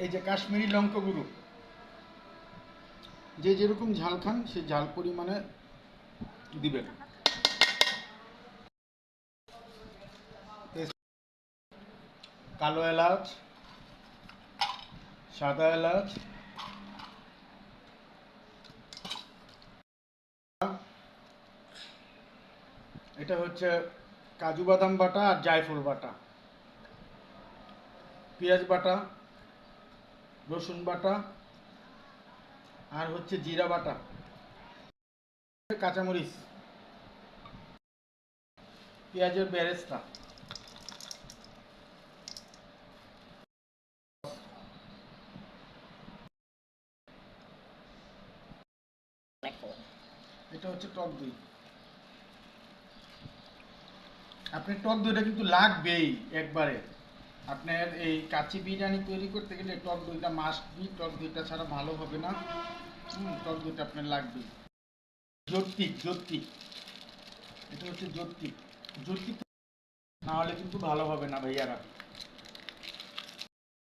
এই যে কাশ্মীরি লঙ্কা গুঁড়ো, যে যেরকম ঝাল খান সেই ঝাল পরিমাণে দিবেন। কালো এলাচ, সাদা এলাচ, এটা হচ্ছে কাজু বাদাম বাটা আর জায়ফল বাটা, পেঁয়াজ বাটা, রসুন বাটা, আর হচ্ছে জিরা বাটা, কাঁচামরিচ, পেঁয়াজের বেরেস্তা, এটা হচ্ছে টক দই। আপনার টক দইটা কিন্তু লাগবেই একবারে। আপনার এই কাচ্চি বিরিয়ানি তৈরি করতে গেলে টক দইটা মাস্ট বি, টক দইটা ছাড়া ভালো হবে না। টক দইটা আপনার লাগবেই। জর্তিক, জর্তিক, এটা হচ্ছে জর্তিক। জর্তিক না হলে কিন্তু ভালো হবে না ভাইয়ারা।